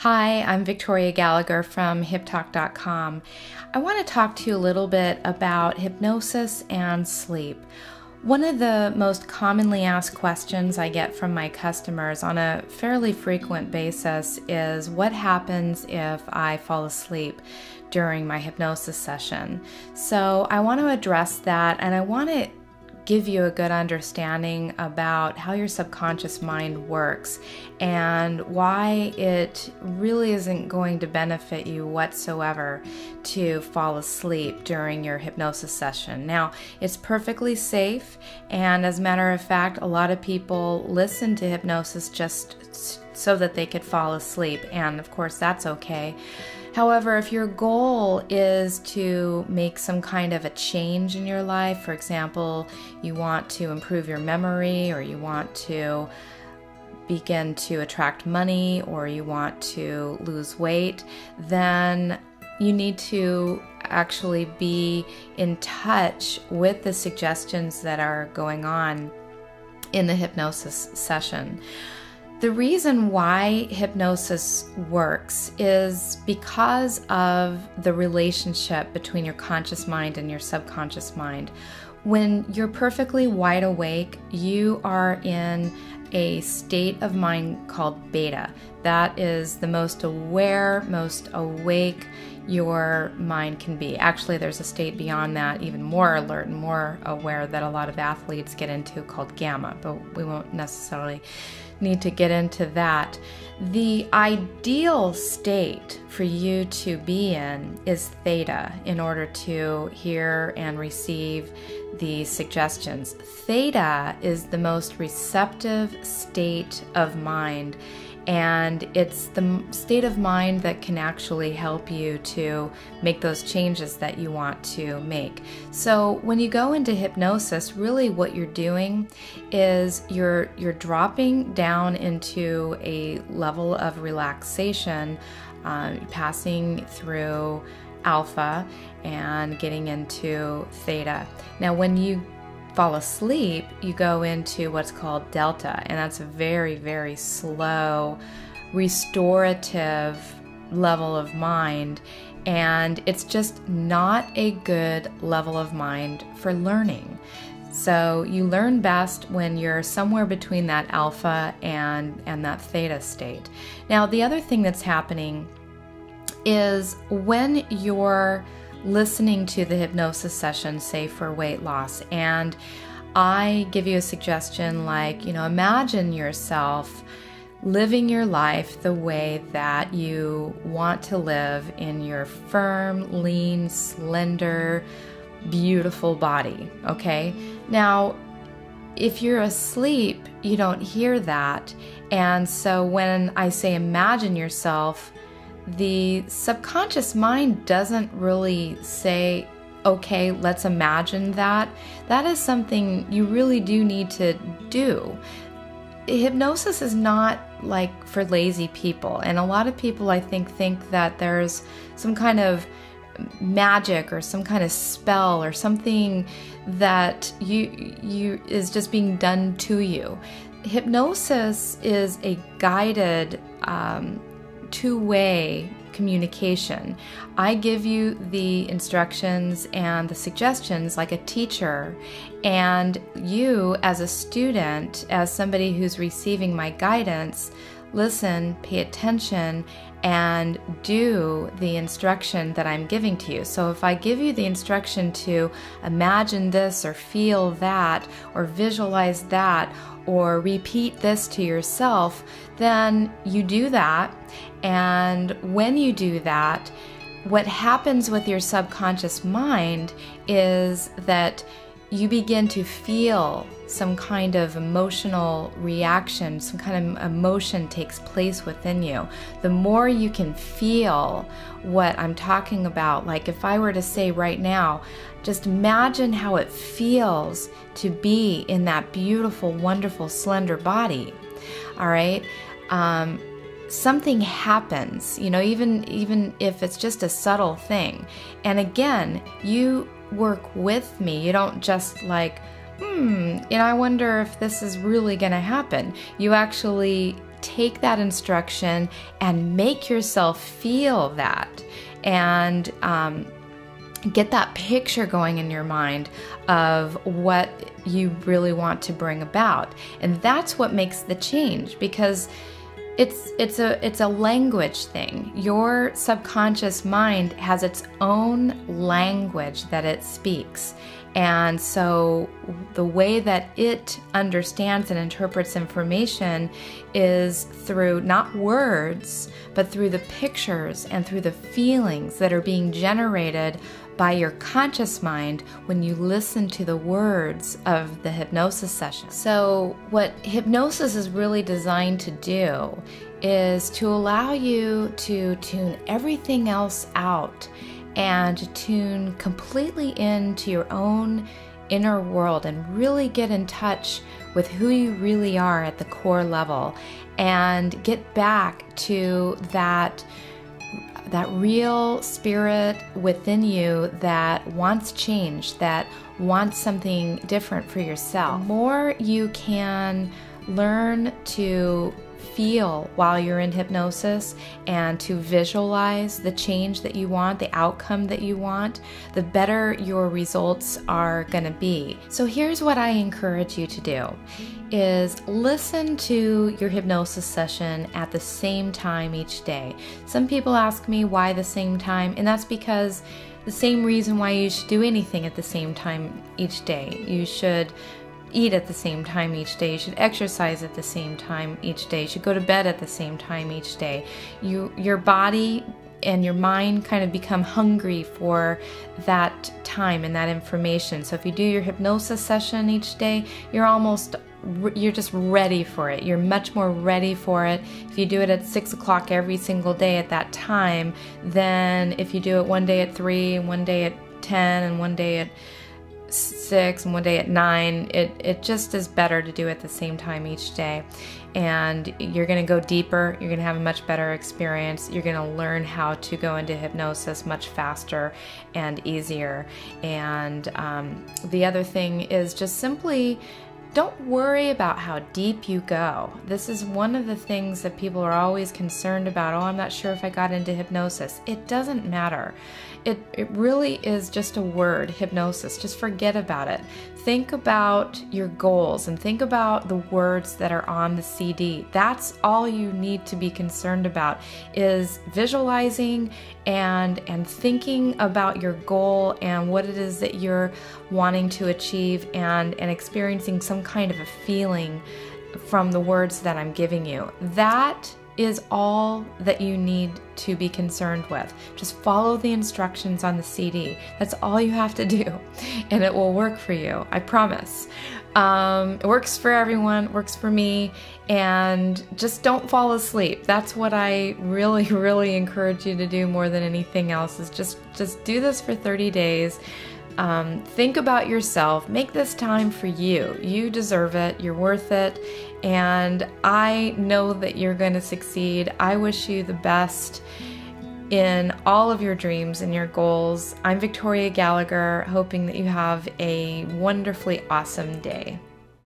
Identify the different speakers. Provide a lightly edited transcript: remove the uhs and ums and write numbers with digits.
Speaker 1: Hi, I'm Victoria Gallagher from HipTalk.com. I want to talk to you a little bit about hypnosis and sleep. One of the most commonly asked questions I get from my customers on a fairly frequent basis is, what happens if I fall asleep during my hypnosis session? So I want to address that, and I want to give you a good understanding about how your subconscious mind works and why it really isn't going to benefit you whatsoever to fall asleep during your hypnosis session. Now, it's perfectly safe, and as a matter of fact, a lot of people listen to hypnosis just so that they could fall asleep, and of course that's okay. However, if your goal is to make some kind of a change in your life, for example, you want to improve your memory, or you want to begin to attract money, or you want to lose weight, then you need to actually be in touch with the suggestions that are going on in the hypnosis session. The reason why hypnosis works is because of the relationship between your conscious mind and your subconscious mind. When you're perfectly wide awake, you are in a state of mind called beta. That is the most aware, most awake your mind can be. Actually, there's a state beyond that, even more alert and more aware, that a lot of athletes get into called gamma, but we won't necessarily need to get into that. The ideal state for you to be in is theta in order to hear and receive the suggestions. Theta is the most receptive state of mind, and it's the state of mind that can actually help you to make those changes that you want to make. So when you go into hypnosis, really what you're doing is you're dropping down into a level of relaxation, passing through alpha and getting into theta. Now when you fall asleep, you go into what's called delta, and that's a very, very slow, restorative level of mind, and it's just not a good level of mind for learning. So you learn best when you're somewhere between that alpha and that theta state. Now, the other thing that's happening is when you're listening to the hypnosis session, say for weight loss, and I give you a suggestion like, imagine yourself living your life the way that you want to live in your firm, lean, slender, beautiful body, okay? Now, if you're asleep, you don't hear that, and so when I say imagine yourself, the subconscious mind doesn't really say, okay, let's imagine that. That is something you really do need to do. Hypnosis is not like for lazy people, and a lot of people, I think that there's some kind of magic or some kind of spell or something that you is just being done to you. Hypnosis is a guided two-way communication. I give you the instructions and the suggestions like a teacher, and you as a student, as somebody who's receiving my guidance, listen, pay attention, and do the instruction that I'm giving to you. So if I give you the instruction to imagine this or feel that or visualize that or repeat this to yourself, then you do that. And when you do that, what happens with your subconscious mind is that you begin to feel some kind of emotional reaction, some kind of emotion takes place within you. The more you can feel what I'm talking about, like if I were to say right now, just imagine how it feels to be in that beautiful, wonderful, slender body. All right? Something happens, even if it's just a subtle thing. And again, you work with me. You don't just like, I wonder if this is really going to happen. You actually take that instruction and make yourself feel that, and get that picture going in your mind of what you really want to bring about. And that's what makes the change, because it's a language thing. Your subconscious mind has its own language that it speaks. And so the way that it understands and interprets information is through not words, but through the pictures and through the feelings that are being generated by your conscious mind when you listen to the words of the hypnosis session. So what hypnosis is really designed to do is to allow you to tune everything else out and tune completely into your own inner world and really get in touch with who you really are at the core level, and get back to that real spirit within you that wants change, that wants something different for yourself. The more you can learn to feel while you're in hypnosis and to visualize the change that you want, the outcome that you want, the better your results are going to be. So here's what I encourage you to do is listen to your hypnosis session at the same time each day. Some people ask me why the same time, and that's because the same reason why you should do anything at the same time each day. You should eat at the same time each day. You should exercise at the same time each day. You should go to bed at the same time each day. Your body and your mind kind of become hungry for that time and that information. So if you do your hypnosis session each day, you're just ready for it. You're much more ready for it if you do it at 6 o'clock every single day at that time than if you do it one day at 3 and one day at 10 and one day at 6 and one day at 9. It just is better to do it at the same time each day, and you're going to go deeper. You're going to have a much better experience. You're going to learn how to go into hypnosis much faster and easier. And the other thing is just simply don't worry about how deep you go. This is one of the things that people are always concerned about. Oh, I'm not sure if I got into hypnosis. It doesn't matter. It really is just a word, hypnosis. Just forget about it. Think about your goals and think about the words that are on the CD. That's all you need to be concerned about, is visualizing and thinking about your goal and what it is that you're wanting to achieve, and experiencing some kind of a feeling from the words that I'm giving you. That is all that you need to be concerned with. Just follow the instructions on the CD. That's all you have to do, and it will work for you, I promise. It works for everyone, works for me, and just don't fall asleep. That's what I really, really encourage you to do more than anything else, is just do this for 30 days. Think about yourself. Make this time for you. You deserve it. You're worth it. And I know that you're going to succeed. I wish you the best in all of your dreams and your goals. I'm Victoria Gallagher, hoping that you have a wonderfully awesome day.